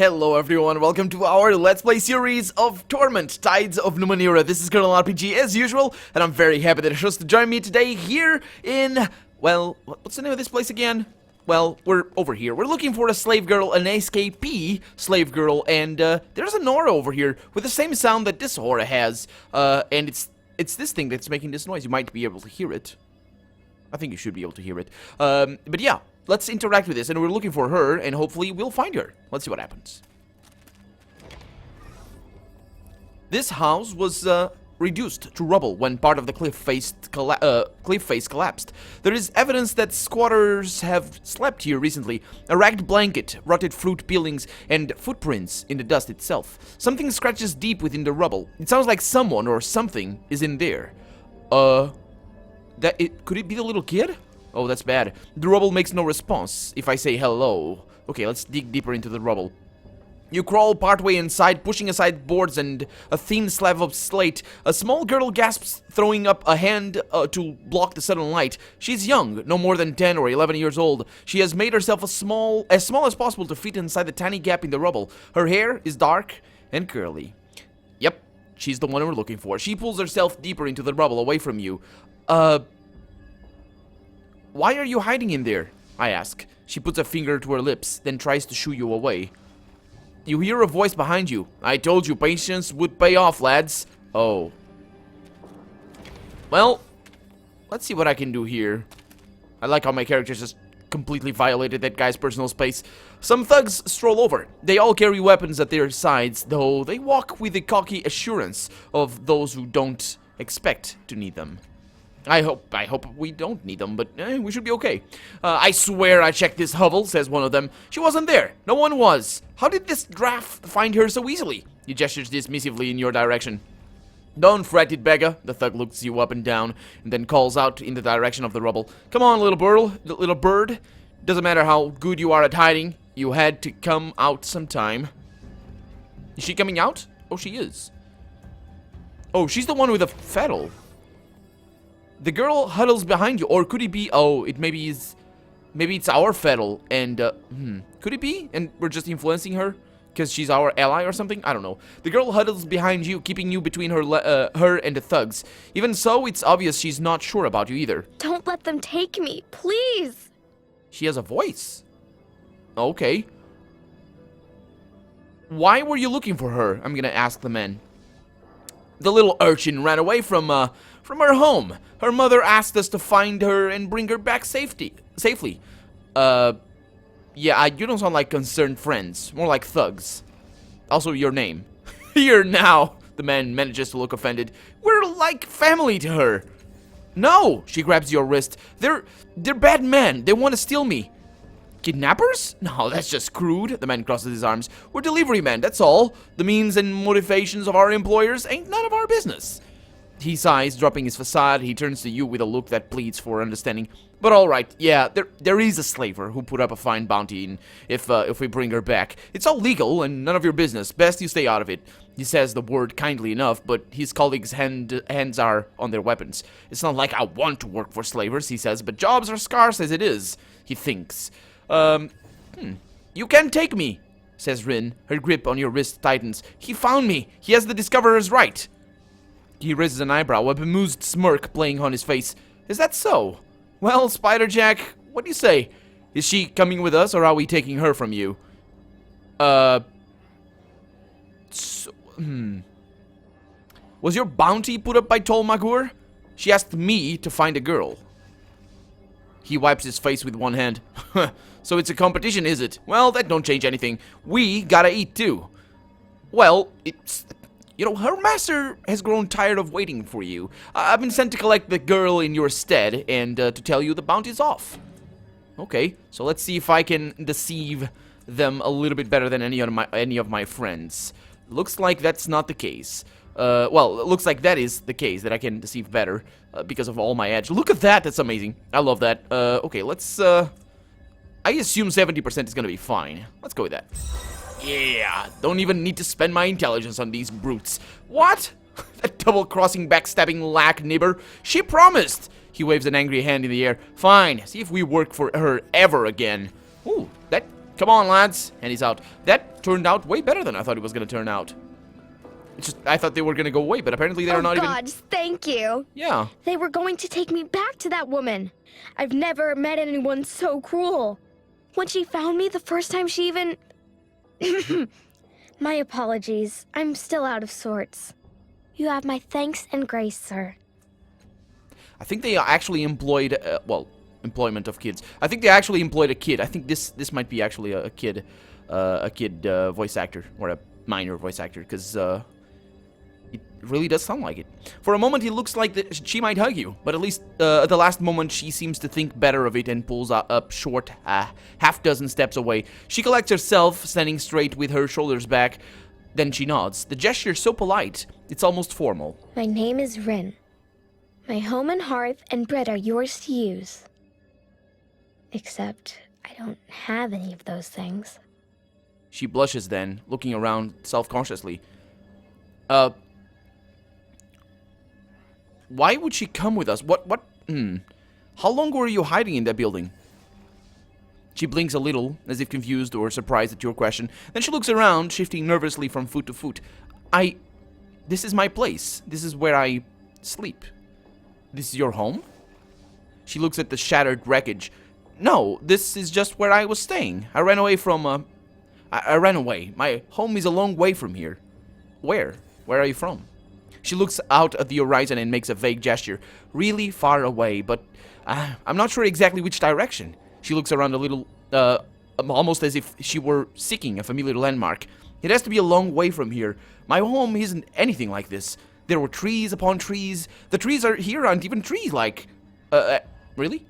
Hello everyone, welcome to our Let's Play series of Torment, Tides of Numenera. This is Colonel RPG as usual, and I'm very happy that you chose to join me today here in, well, what's the name of this place again? Well, we're over here. We're looking for a slave girl, an escapee slave girl, and there's an aura over here with the same sound that this aura has, and it's this thing that's making this noise. You might be able to hear it. I think you should be able to hear it. But yeah. Let's interact with this, and we're looking for her, and hopefully we'll find her. Let's see what happens. This house was reduced to rubble when part of the cliff face collapsed. There is evidence that squatters have slept here recently. A ragged blanket, rotted fruit peelings, and footprints in the dust itself. Something scratches deep within the rubble. It sounds like someone or something is in there. Could it be the little kid? Oh, that's bad. The rubble makes no response if I say hello. Okay, let's dig deeper into the rubble. You crawl partway inside, pushing aside boards and a thin slab of slate. A small girl gasps, throwing up a hand to block the sudden light. She's young, no more than 10 or 11 years old. She has made herself as small as possible to fit inside the tiny gap in the rubble. Her hair is dark and curly. Yep, she's the one we're looking for. She pulls herself deeper into the rubble, away from you. Why are you hiding in there? I ask. She puts a finger to her lips, then tries to shoo you away. You hear a voice behind you. I told you patience would pay off, lads. Oh. Well, let's see what I can do here. I like how my character just completely violated that guy's personal space. Some thugs stroll over. They all carry weapons at their sides, though they walk with the cocky assurance of those who don't expect to need them. I hope we don't need them, but we should be okay. I swear I checked this hovel, says one of them. She wasn't there. No one was. How did this draft find her so easily? He gestures dismissively in your direction. Don't fret it, beggar. The thug looks you up and down, and then calls out in the direction of the rubble. Come on, little bird. Doesn't matter how good you are at hiding. You had to come out sometime. Is she coming out? Oh, she is. Oh, she's the one with the fiddle. The girl huddles behind you, or could it be? Oh, maybe it's our fiddle, and could it be? And we're just influencing her because she's our ally or something. I don't know. The girl huddles behind you, keeping you between her and the thugs. Even so, it's obvious she's not sure about you either. Don't let them take me, please. She has a voice. Okay. Why were you looking for her? I'm gonna ask the men. The little urchin ran away from her home. Her mother asked us to find her and bring her back safely. Yeah, you don't sound like concerned friends. More like thugs. Also, your name. Here now. The man manages to look offended. We're like family to her. No, she grabs your wrist. They're bad men. They want to steal me. Kidnappers? No, that's just crude. The man crosses his arms. We're delivery men, that's all. The means and motivations of our employers ain't none of our business. He sighs, dropping his facade. He turns to you with a look that pleads for understanding. But all right, yeah, there is a slaver who put up a fine bounty in if we bring her back. It's all legal and none of your business. Best you stay out of it. He says the word kindly enough, but his colleagues' hands are on their weapons. It's not like I want to work for slavers, he says, but jobs are scarce as it is, he thinks. You can't take me, says Rin. Her grip on your wrist tightens. He found me. He has the discoverer's right. He raises an eyebrow, a bemused smirk playing on his face. Is that so? Well, Spider-Jack, what do you say? Is she coming with us, or are we taking her from you? Was your bounty put up by Tol Magur? She asked me to find a girl. He wipes his face with one hand. So it's a competition, is it? Well, that don't change anything. We gotta eat, too. Well, it's... You know, her master has grown tired of waiting for you. I've been sent to collect the girl in your stead and to tell you the bounty's off. Okay, so let's see if I can deceive them a little bit better than any of my friends. Looks like that's not the case. Well, it looks like that is the case, that I can deceive better because of all my edge. Look at that, that's amazing. I love that. Okay, let's, I assume 70% is gonna be fine. Let's go with that. Yeah, don't even need to spend my intelligence on these brutes. What? That double-crossing, backstabbing lack nibber. She promised! He waves an angry hand in the air. Fine, see if we work for her ever again. Ooh, that Come on, lads. And he's out. That turned out way better than I thought it was going to turn out. It's just, I thought they were going to go away, but apparently they're not God, thank you. Yeah. They were going to take me back to that woman. I've never met anyone so cruel. When she found me the first time she even... My apologies. I'm still out of sorts. You have my thanks and grace, sir. I think they actually employed, employment of kids. I think they actually employed a kid. I think this might be actually a kid voice actor, or a minor voice actor, because it really does sound like it. For a moment, it looks like she might hug you, but at least at the last moment, she seems to think better of it and pulls up short, half-dozen steps away. She collects herself, standing straight with her shoulders back. Then she nods. The gesture is so polite, it's almost formal. My name is Rin. My home and hearth and bread are yours to use. Except, I don't have any of those things. She blushes then, looking around self-consciously. Why would she come with us? How long were you hiding in that building? She blinks a little, as if confused or surprised at your question. Then she looks around, shifting nervously from foot to foot. This is my place. This is where I sleep. This is your home? She looks at the shattered wreckage. No, this is just where I was staying. I ran away from, I ran away. My home is a long way from here. Where? Where are you from? She looks out at the horizon and makes a vague gesture. Really far away, but I'm not sure exactly which direction. She looks around a little, almost as if she were seeking a familiar landmark. It has to be a long way from here. My home isn't anything like this. There were trees upon trees. The trees here aren't even tree-like. Really?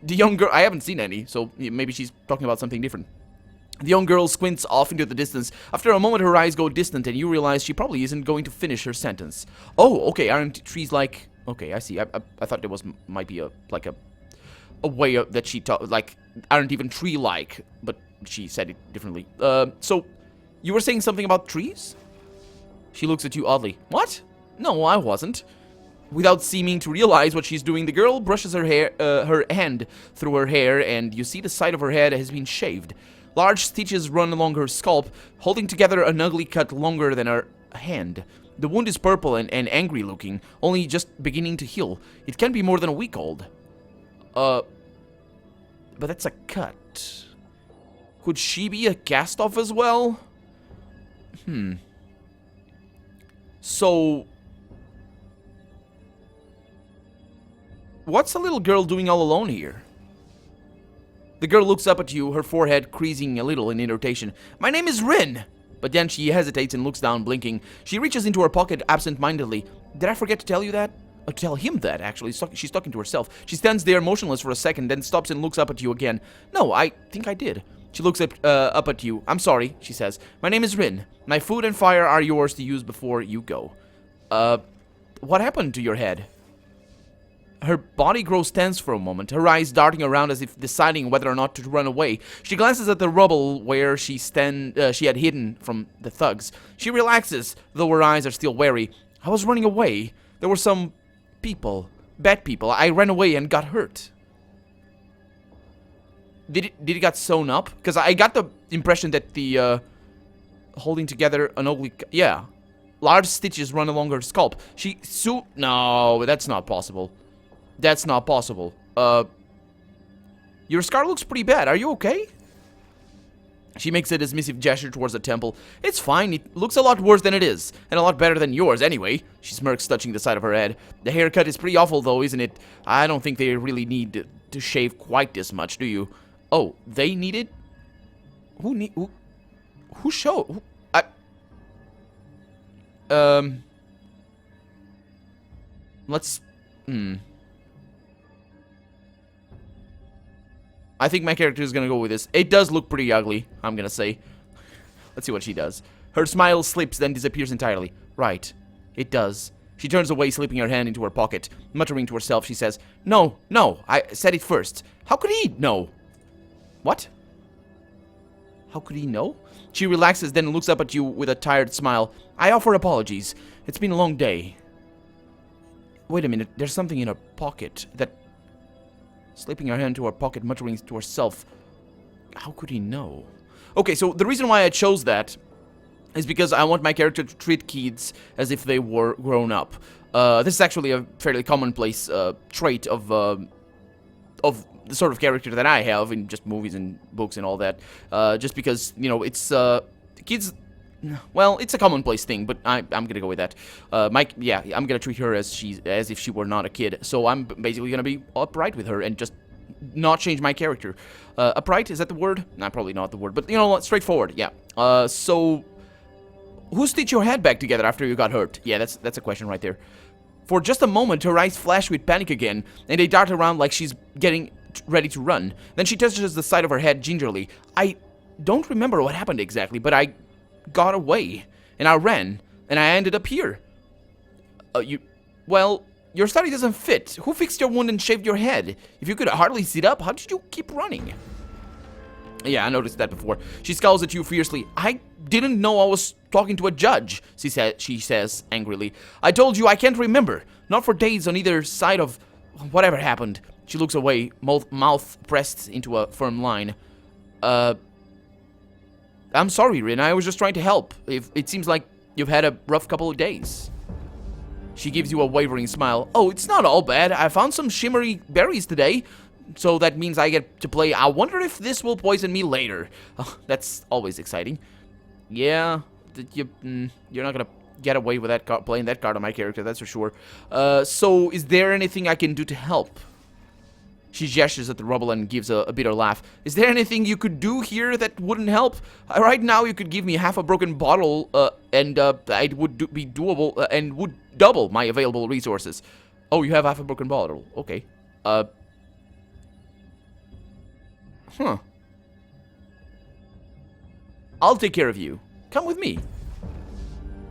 The young girl... I haven't seen any, so maybe she's talking about something different. The young girl squints off into the distance. After a moment, her eyes go distant, and you realize she probably isn't going to finish her sentence. Oh, okay, aren't trees like... Okay, I see. I thought there might be a way that she taught, like, aren't even tree-like, but she said it differently. So, you were saying something about trees? She looks at you oddly. What? No, I wasn't. Without seeming to realize what she's doing, the girl brushes her hand through her hair, and you see the side of her head has been shaved. Large stitches run along her scalp, holding together an ugly cut longer than her hand. The wound is purple and angry looking, only just beginning to heal. It can be more than a week old. But that's a cut. Could she be a cast-off as well? So... what's the little girl doing all alone here? The girl looks up at you, her forehead creasing a little in irritation. My name is Rin! But then she hesitates and looks down, blinking. She reaches into her pocket absent-mindedly. Did I forget to tell you that? To tell him that, actually. She's talking to herself. She stands there motionless for a second, then stops and looks up at you again. No, I think I did. She looks up at you. I'm sorry, she says. My name is Rin. My food and fire are yours to use before you go. What happened to your head? Her body grows tense for a moment, her eyes darting around as if deciding whether or not to run away. She glances at the rubble where she had hidden from the thugs. She relaxes, though her eyes are still wary. I was running away. There were some people, bad people. I ran away and got hurt. Did it get sewn up? Because I got the impression that the holding together an ugly... yeah. Large stitches run along her scalp. No, that's not possible. That's not possible. Your scar looks pretty bad. Are you okay? She makes a dismissive gesture towards the temple. It's fine. It looks a lot worse than it is. And a lot better than yours, anyway. She smirks, touching the side of her head. The haircut is pretty awful, though, isn't it? I don't think they really need to shave quite this much, do you? Oh, they need it? Who showed? Let's... I think my character is gonna go with this. It does look pretty ugly, I'm gonna say. Let's see what she does. Her smile slips, then disappears entirely. Right. It does. She turns away, slipping her hand into her pocket. Muttering to herself, she says, No, I said it first. How could he know? What? How could he know? She relaxes, then looks up at you with a tired smile. I offer apologies. It's been a long day. Wait a minute, there's something in her pocket that... Slipping her hand into her pocket, muttering to herself. How could he know? Okay, so the reason why I chose that is because I want my character to treat kids as if they were grown up. This is actually a fairly commonplace trait of the sort of character that I have in just movies and books and all that. Just because, you know, it's kids. Well, it's a commonplace thing, but I'm gonna go with that. Yeah, I'm gonna treat her as if she were not a kid. So I'm basically gonna be upright with her and just not change my character. Upright, is that the word? Nah, probably not the word, but you know, straightforward. Yeah. So who stitched your head back together after you got hurt? Yeah, that's a question right there. For just a moment, her eyes flash with panic again, and they dart around like she's getting ready to run. Then she touches the side of her head gingerly. I don't remember what happened exactly, but I got away, and I ran, and I ended up here. Well, your story doesn't fit. Who fixed your wound and shaved your head? If you could hardly sit up, how did you keep running? Yeah, I noticed that before. She scowls at you fiercely. I didn't know I was talking to a judge, she says angrily. I told you I can't remember. Not for days on either side of whatever happened. She looks away, mouth pressed into a firm line. I'm sorry, Rin. I was just trying to help. It seems like you've had a rough couple of days. She gives you a wavering smile. Oh, it's not all bad. I found some shimmery berries today. So that means I get to play. I wonder if this will poison me later. Oh, that's always exciting. Yeah, you're not gonna get away with that playing that card on my character, that's for sure. So is there anything I can do to help? She gestures at the rubble and gives a bitter laugh. Is there anything you could do here that wouldn't help? Right now you could give me half a broken bottle, and it would be doable, and would double my available resources. Oh, you have half a broken bottle. Okay. Huh. I'll take care of you. Come with me.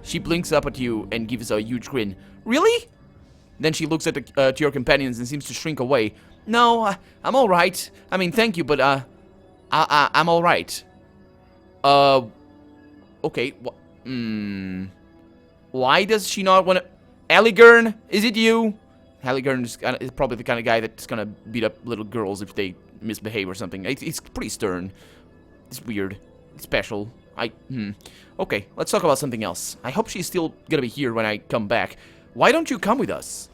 She blinks up at you and gives a huge grin. Really? Then she looks at to your companions and seems to shrink away. No, I'm all right. I mean, thank you, but I'm all right. Okay. Why does she not want to? Alligern, is it you? Alligern is probably the kind of guy that's gonna beat up little girls if they misbehave or something. It's pretty stern. It's weird. It's special. Okay, let's talk about something else. I hope she's still gonna be here when I come back. Why don't you come with us?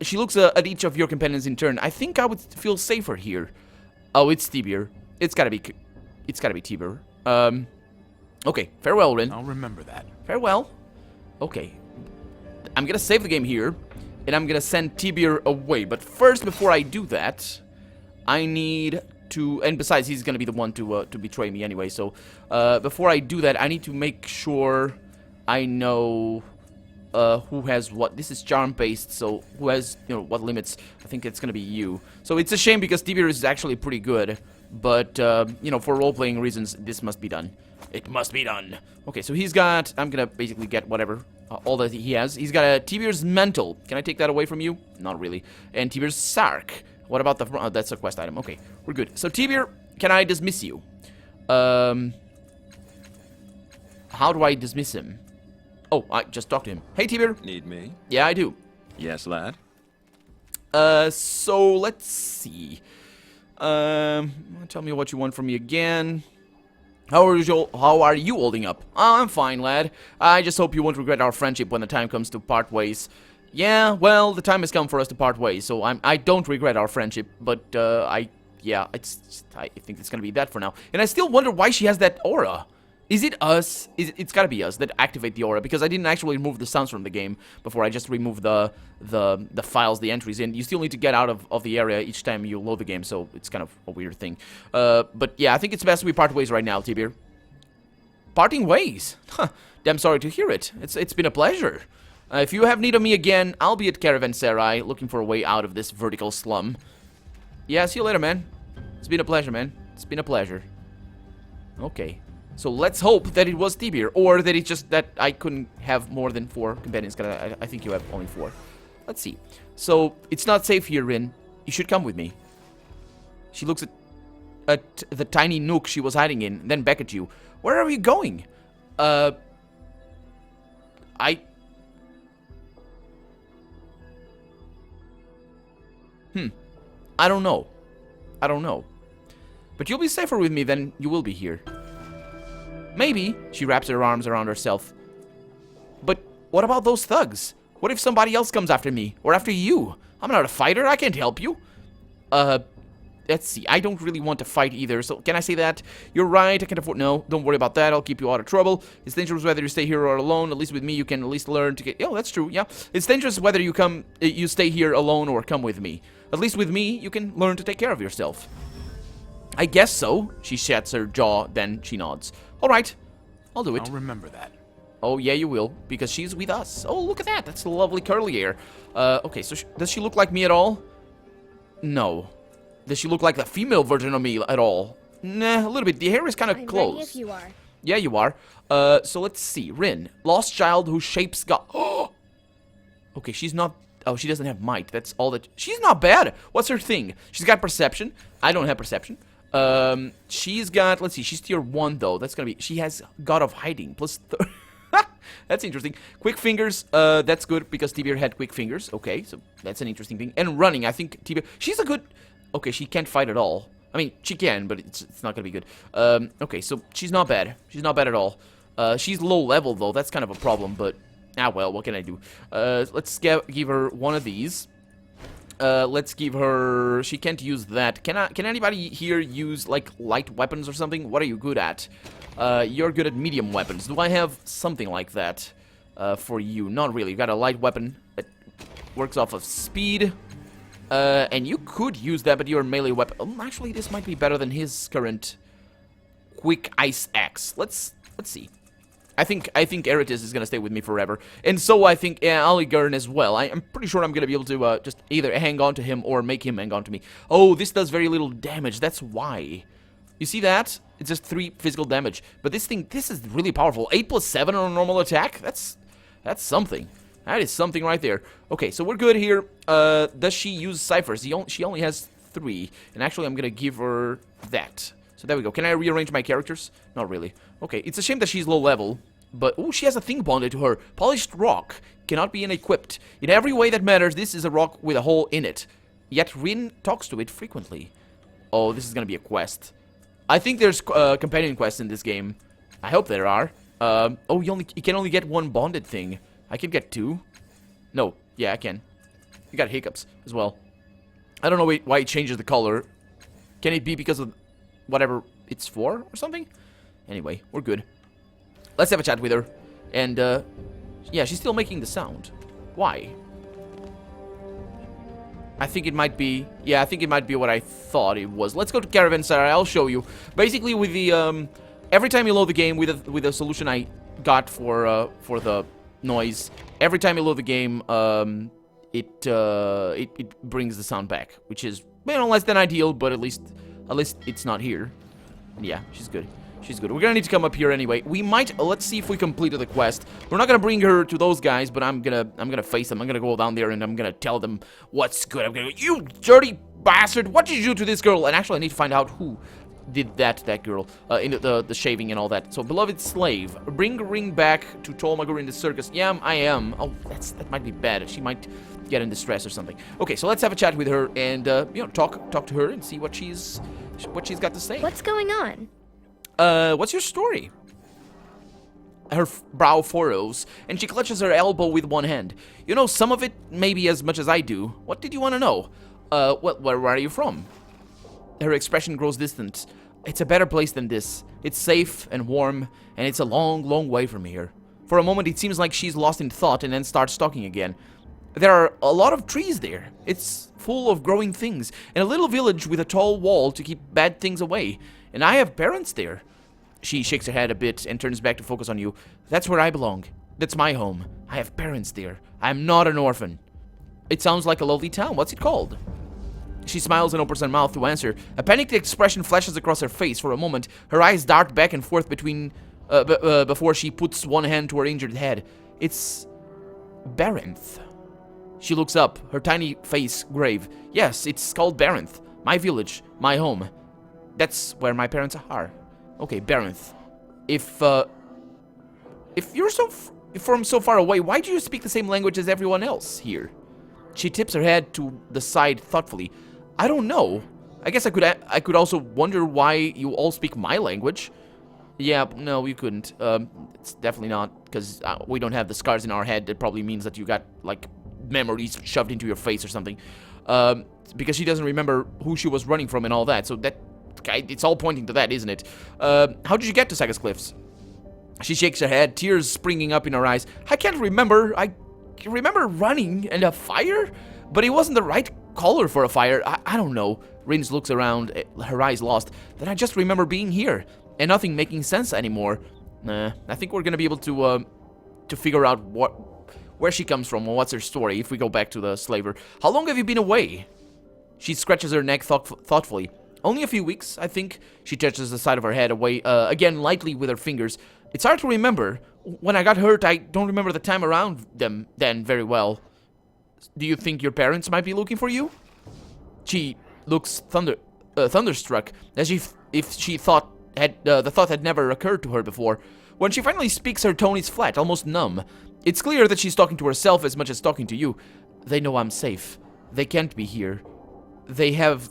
She looks at each of your companions in turn. I think I would feel safer here. Oh, it's Tiber. It's gotta be Tiber. Okay, farewell, Rin. I'll remember that. Farewell. Okay. I'm gonna save the game here, and I'm gonna send Tiber away. But first, before I do that, I need to... And besides, he's gonna be the one to betray me anyway. So, before I do that, I need to make sure I know who has what. This is charm-based, so who has, you know, what limits. I think it's gonna be you. So it's a shame because Tiber is actually pretty good. But, you know, for role-playing reasons, this must be done. It must be done. Okay, so he's got... I'm gonna basically get whatever. All that he has. He's got a Tiber's Mantle. Can I take that away from you? Not really. And Tiber's Sark. What about the... that's a quest item. Okay, we're good. So, Tiber, can I dismiss you? How do I dismiss him? Oh, I just talked to him. Hey, Tiber. Need me? Yeah, I do. Yes, lad. So, let's see. Tell me what you want from me again. How are you holding up? Oh, I'm fine, lad. I just hope you won't regret our friendship when the time comes to part ways. Yeah, well, the time has come for us to part ways, so I don't regret our friendship, but, I think it's gonna be that for now. And I still wonder why she has that aura. Is it us? It's gotta be us that activate the aura, because I didn't actually remove the sounds from the game before. I just removed the files, the entries, and you still need to get out of the area each time you load the game, so it's kind of a weird thing. But yeah, I think it's best we part ways right now, Tiber. Parting ways? Huh, damn sorry to hear it. It's been a pleasure. If you have need of me again, I'll be at Caravanserai, looking for a way out of this vertical slum. Yeah, see you later, man. It's been a pleasure, man. It's been a pleasure. Okay. So let's hope that it was Tiber, or that it's just that I couldn't have more than 4 companions, because I think you have only 4. Let's see. So, it's not safe here, Rin. You should come with me. She looks at the tiny nook she was hiding in, then back at you. Where are you going? I don't know. But you'll be safer with me than you will be here. Maybe. She wraps her arms around herself. But what about those thugs? What if somebody else comes after me? Or after you? I'm not a fighter. I can't help you. Let's see. I don't really want to fight either. So can I say that? You're right. I can afford... No, don't worry about that. I'll keep you out of trouble. It's dangerous whether you stay here or alone. At least with me, you can at least learn to get... Oh, that's true. Yeah. It's dangerous whether you stay here alone or come with me. At least with me, you can learn to take care of yourself. I guess so. She shuts her jaw, then she nods. All right. I'll do it. I'll remember that. Oh, yeah, you will, because she's with us. Oh, look at that. That's lovely curly hair. Okay, so does she look like me at all? No. Does she look like the female version of me at all? Nah, a little bit. The hair is kind of close. Ready if you are. Yeah, you are. So let's see. Rin, lost child who shapes God. Oh! Okay, she's not... Oh, she doesn't have might. That's all that... She's not bad. What's her thing? She's got perception. I don't have perception. She's got... Let's see. She's tier 1, though. That's gonna be... She has God of Hiding. Plus... That's interesting. Quick fingers. That's good because Tiber had quick fingers. Okay, so that's an interesting thing. And running. I think Tiber... She's a good... Okay, she can't fight at all. I mean, she can, but it's not gonna be good. Okay, so she's not bad. She's not bad at all. She's low level, though. That's kind of a problem, but... Ah, well, what can I do? Let's give her one of these. Let's give her... She can't use that. Can anybody here use, like, light weapons or something? What are you good at? You're good at medium weapons. Do I have something like that for you? Not really. You got a light weapon that works off of speed. And you could use that, but you're a melee weapon. Actually, this might be better than his current quick ice axe. Let's see. I think Eritis is gonna stay with me forever, and so I think Aligern as well. I'm pretty sure I'm gonna be able to just either hang on to him or make him hang on to me. Oh, this does very little damage. That's why. You see that? It's just 3 physical damage. But this is really powerful. 8 plus 7 on a normal attack. That's something. That is something right there. Okay, so we're good here. Does she use ciphers? She only has 3, and actually I'm gonna give her that. So there we go. Can I rearrange my characters? Not really. Okay, it's a shame that she's low level, but oh, she has a thing bonded to her. Polished rock cannot be unequipped. In every way that matters, this is a rock with a hole in it. Yet Rin talks to it frequently. Oh, this is gonna be a quest. I think there's companion quests in this game. I hope there are. Oh, you can only get 1 bonded thing. I can get 2. No, yeah, I can. You got hiccups as well. I don't know why it changes the color. Can it be because of whatever it's for or something? Anyway, we're good. Let's have a chat with her. And, yeah, she's still making the sound. Why? I think it might be... Yeah, I think it might be what I thought it was. Let's go to Caravanserai. I'll show you. Basically, with the, every time you load the game with a solution I got for the noise, every time you load the game, it brings the sound back, which is, you know, less than ideal, but at least it's not here. And yeah, she's good. She's good. We're gonna need to come up here anyway. We might... let's see if we completed the quest. We're not gonna bring her to those guys, but I'm gonna face them. I'm gonna go down there and I'm gonna tell them what's good. I'm gonna go, you dirty bastard! What did you do to this girl? And actually, I need to find out who did that to that girl. In the shaving and all that. So, beloved slave, bring ring back to Tolmagur in the circus. Yeah, I am. Oh, that might be bad. She might get in distress or something. Okay, so let's have a chat with her and you know, talk to her and see what she's got to say. What's going on? What's your story? Her brow furrows, and she clutches her elbow with one hand. You know some of it, maybe as much as I do. What did you want to know? Where are you from? Her expression grows distant. It's a better place than this. It's safe and warm, and it's a long, long way from here. For a moment, it seems like she's lost in thought and then starts talking again. There are a lot of trees there. It's full of growing things, and a little village with a tall wall to keep bad things away. And I have parents there. She shakes her head a bit and turns back to focus on you. That's where I belong. That's my home. I have parents there. I'm not an orphan. It sounds like a lovely town. What's it called? She smiles and opens her mouth to answer. A panicked expression flashes across her face for a moment. Her eyes dart back and forth before she puts one hand to her injured head. It's... Barenth. She looks up, her tiny face grave. Yes, it's called Barenth. My village. My home. That's where my parents are. Okay, Barenth. If you're from so far away, why do you speak the same language as everyone else here? She tips her head to the side thoughtfully. I don't know. I guess I could also wonder why you all speak my language. Yeah, no, you couldn't. It's definitely not, because we don't have the scars in our head. That probably means that you got, like, memories shoved into your face or something. Because she doesn't remember who she was running from and all that, so that, it's all pointing to that, isn't it? How did you get to Sagas Cliffs? She shakes her head, tears springing up in her eyes. I can't remember. I remember running and a fire, but it wasn't the right color for a fire. I don't know. Rins looks around, her eyes lost. Then I just remember being here, and nothing making sense anymore. I think we're gonna be able to figure out where she comes from and what's her story if we go back to the slaver. How long have you been away? She scratches her neck thoughtfully. Only a few weeks, I think. She touches the side of her head away, again lightly with her fingers. It's hard to remember. When I got hurt, I don't remember the time around them then very well. Do you think your parents might be looking for you? She looks thunderstruck, as if she thought the thought had never occurred to her before. When she finally speaks, her tone is flat, almost numb. It's clear that she's talking to herself as much as talking to you. They know I'm safe. They can't be here. They have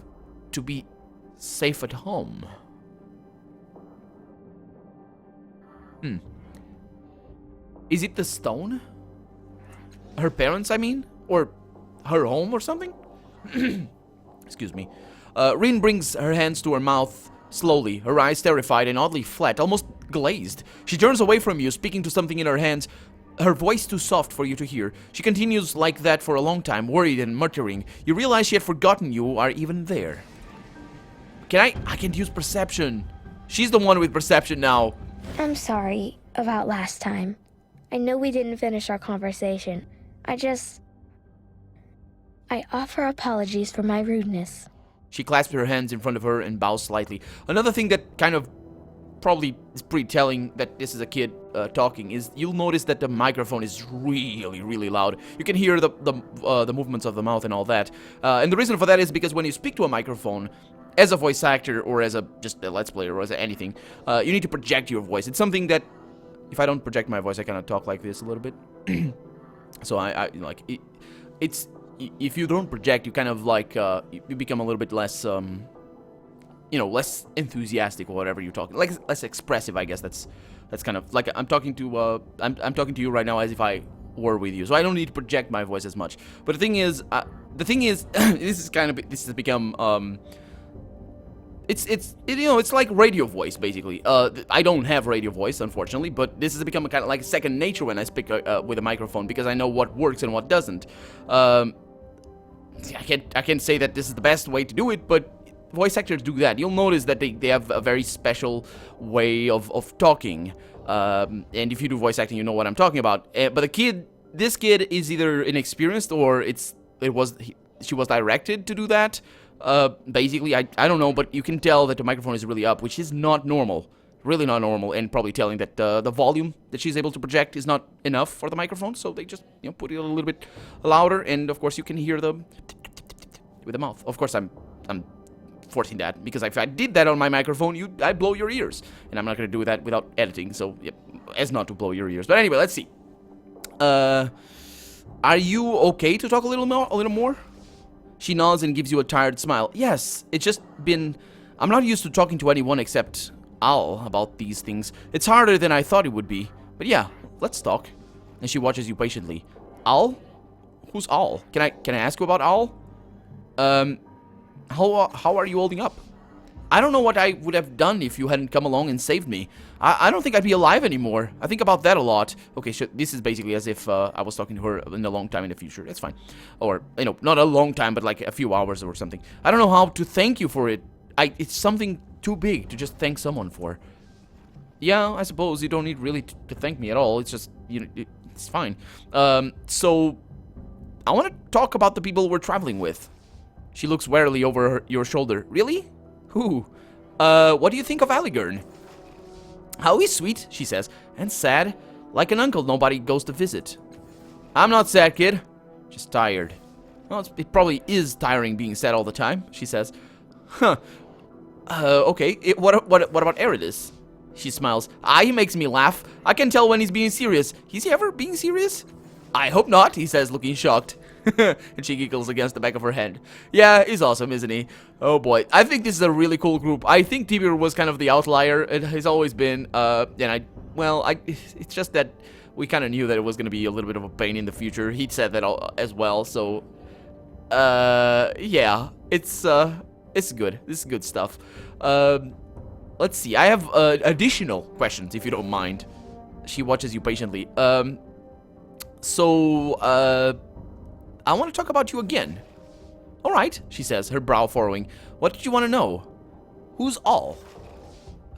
to be safe at home. Is it the stone? Her parents, I mean? Or her home or something? Excuse me. Rin brings her hands to her mouth slowly, her eyes terrified and oddly flat, almost glazed. She turns away from you, speaking to something in her hands, her voice too soft for you to hear. She continues like that for a long time, worried and muttering. You realize she had forgotten you are even there. I can't use perception. She's the one with perception now. I'm sorry about last time. I know we didn't finish our conversation. I offer apologies for my rudeness. She clasps her hands in front of her and bows slightly. Another thing that kind of probably is pretty telling that this is a kid talking is you'll notice that the microphone is really, really loud. You can hear the movements of the mouth and all that. And the reason for that is because when you speak to a microphone, as a voice actor or as just a let's player or as anything, you need to project your voice. It's something that if I don't project my voice, I kind of talk like this a little bit. So I like it's if you don't project, you kind of like you become a little bit less less enthusiastic or whatever you're talking, like less expressive. I guess that's kind of like I'm talking to I'm talking to you right now as if I were with you, so I don't need to project my voice as much. But the thing is this has become it's like radio voice basically. I don't have radio voice unfortunately, but this has become a kind of like second nature when I speak with a microphone because I know what works and what doesn't. I can't say that this is the best way to do it, but voice actors do that. You'll notice that they have a very special way of talking. And if you do voice acting, you know what I'm talking about. But this kid is either inexperienced or she was directed to do that. Basically, I don't know, but you can tell that the microphone is really up, which is not normal. Really not normal, and probably telling that the volume that she's able to project is not enough for the microphone, so they just put it a little bit louder, and of course you can hear the with the mouth. Of course I'm forcing that, because if I did that on my microphone, I'd blow your ears, and I'm not gonna do that without editing, so yep, as not to blow your ears. But anyway, let's see. Are you okay to talk a little more? She nods and gives you a tired smile. Yes, it's just been... I'm not used to talking to anyone except Al about these things. It's harder than I thought it would be. But yeah, let's talk. And she watches you patiently. Al? Who's Al? Can I ask you about Al? How are you holding up? I don't know what I would have done if you hadn't come along and saved me. I don't think I'd be alive anymore. I think about that a lot. Okay, this is basically as if I was talking to her in a long time in the future. That's fine. Or, not a long time, but like a few hours or something. I don't know how to thank you for it. It's something too big to just thank someone for. Yeah, I suppose you don't need really to thank me at all. It's just, it's fine. So, I want to talk about the people we're traveling with. She looks warily over your shoulder. Really? Who? What do you think of Aligern? How he's sweet, she says, and sad, like an uncle nobody goes to visit. I'm not sad, kid. Just tired. Well, it probably is tiring being sad all the time, she says. Huh. Okay. What about Eridus? She smiles. He makes me laugh. I can tell when he's being serious. Is he ever being serious? I hope not, he says, looking shocked. And she giggles against the back of her head. Yeah, he's awesome, isn't he? Oh boy, I think this is a really cool group. I think Tiber was kind of the outlier. It has always been, it's just that we kind of knew that it was going to be a little bit of a pain in the future. He'd said that as well, so, yeah, it's good. This is good stuff. Let's see, I have, additional questions, if you don't mind. She watches you patiently. I want to talk about you again. All right, she says, her brow furrowing. What did you want to know? Who's all?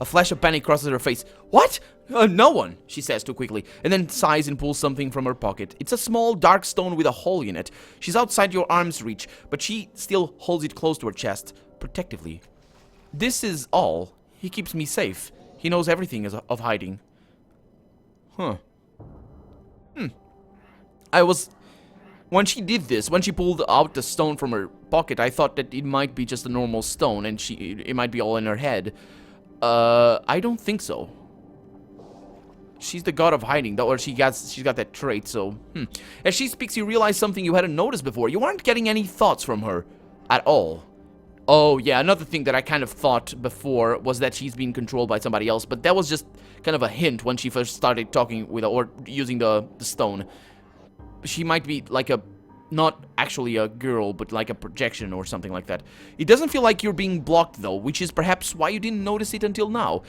A flash of panic crosses her face. What? No one, she says too quickly, and then sighs and pulls something from her pocket. It's a small, dark stone with a hole in it. She's outside your arm's reach, but she still holds it close to her chest, protectively. This is all. He keeps me safe. He knows everything of hiding. Huh. When she did this, when she pulled out the stone from her pocket, I thought that it might be just a normal stone, and it might be all in her head. I don't think so. She's the god of hiding, though, or she's got that trait, so, As she speaks, you realize something you hadn't noticed before. You aren't getting any thoughts from her at all. Oh, yeah, another thing that I kind of thought before was that she's being controlled by somebody else, but that was just kind of a hint when she first started talking with or using the stone. She might be like not actually a girl, but like a projection or something like that. It doesn't feel like you're being blocked, though, which is perhaps why you didn't notice it until now.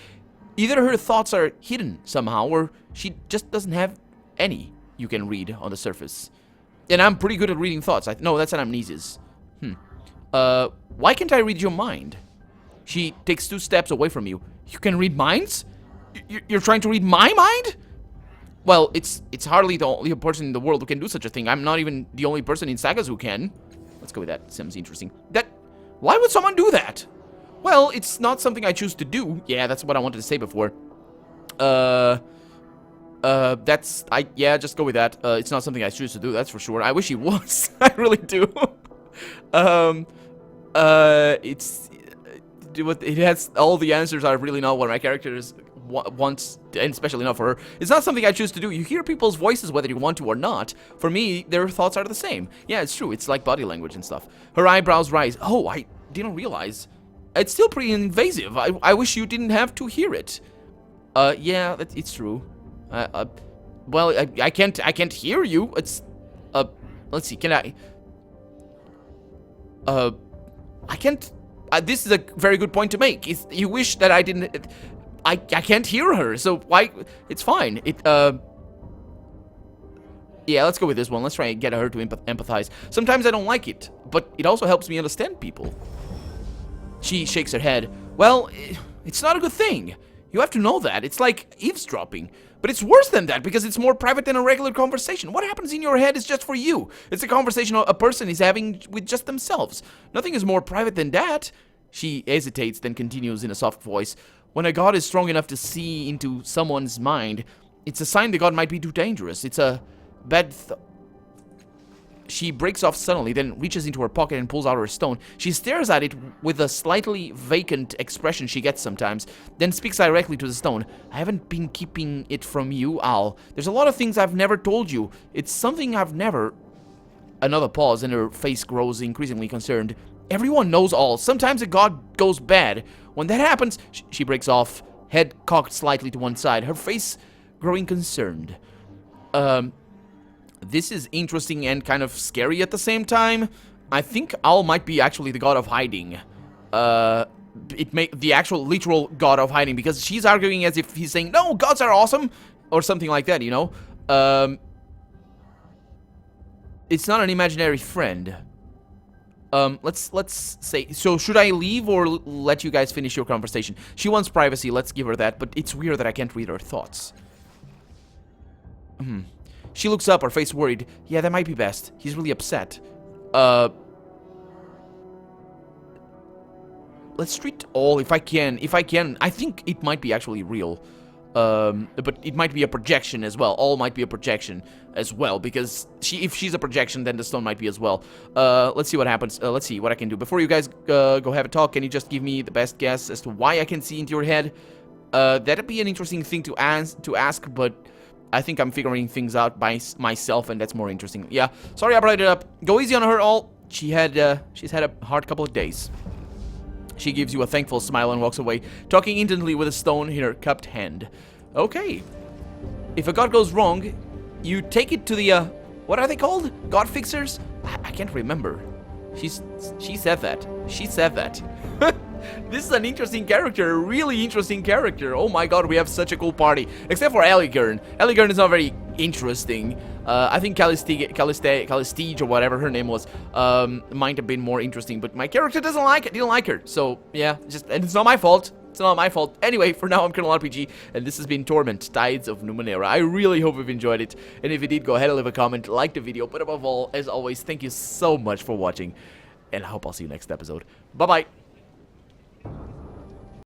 Either her thoughts are hidden somehow, or she just doesn't have any you can read on the surface. And I'm pretty good at reading thoughts. No, that's an amnesias. Why can't I read your mind? She takes 2 steps away from you. You can read minds? You're trying to read my mind? Well, it's hardly the only person in the world who can do such a thing. I'm not even the only person in Sagas who can. Let's go with that. Seems interesting. Why would someone do that? Well, it's not something I choose to do. Yeah, that's what I wanted to say before. Just go with that. It's not something I choose to do, that's for sure. I wish it was. I really do. It has all the answers are really not what my characters wants, and especially not for her. It's not something I choose to do. You hear people's voices whether you want to or not. For me, their thoughts are the same. Yeah, it's true. It's like body language and stuff. Her eyebrows rise. Oh, I didn't realize. It's still pretty invasive. I wish you didn't have to hear it. Yeah, it's true. Well, I can't hear you. It's, let's see, can I can't, this is a very good point to make. You wish that I didn't, I can't hear her, so why, it's fine. Yeah, let's go with this one. Let's try and get her to empathize. Sometimes I don't like it, but it also helps me understand people. She shakes her head. Well, it's not a good thing. You have to know that. It's like eavesdropping. But it's worse than that because it's more private than a regular conversation. What happens in your head is just for you. It's a conversation a person is having with just themselves. Nothing is more private than that. She hesitates, then continues in a soft voice. When a god is strong enough to see into someone's mind, it's a sign the god might be too dangerous. It's a bad She breaks off suddenly, then reaches into her pocket and pulls out her stone. She stares at it with a slightly vacant expression she gets sometimes, then speaks directly to the stone. I haven't been keeping it from you, Al. There's a lot of things I've never told you. It's something I've never... Another pause, and her face grows increasingly concerned. Everyone knows all. Sometimes a god goes bad. When that happens, she breaks off, head cocked slightly to one side, her face growing concerned. This is interesting and kind of scary at the same time. I think Al might be actually the god of hiding. The actual literal god of hiding, because she's arguing as if he's saying, no, gods are awesome, or something like that, you know? It's not an imaginary friend. Let's say, so should I leave or let you guys finish your conversation? She wants privacy, let's give her that, but it's weird that I can't read her thoughts. She looks up, her face worried. Yeah, that might be best. He's really upset. Let's treat all, if I can. I think it might be actually real. But it might be a projection as well. All might be a projection as well, because if she's a projection, then the stone might be as well. Let's see what happens. Let's see what I can do. Before you guys go have a talk, can you just give me the best guess as to why I can see into your head? That'd be an interesting thing to ask, but I think I'm figuring things out by myself, and that's more interesting. Yeah, sorry I brought it up. Go easy on her all. She's had a hard couple of days. She gives you a thankful smile and walks away, talking intently with a stone in her cupped hand. Okay. If a god goes wrong, you take it to the, what are they called? God fixers? I can't remember. She said that. She said that. This is an interesting character, a really interesting character. Oh my god, we have such a cool party. Except for Eligern. Eligern is not very interesting. I think Calistige or whatever her name was, might have been more interesting. But my character didn't like her. So, yeah, and it's not my fault. It's not my fault. Anyway, for now, I'm Colonel RPG, and this has been Torment, Tides of Numenera. I really hope you've enjoyed it. And if you did, go ahead and leave a comment, like the video. But above all, as always, thank you so much for watching. And I hope I'll see you next episode. Bye-bye.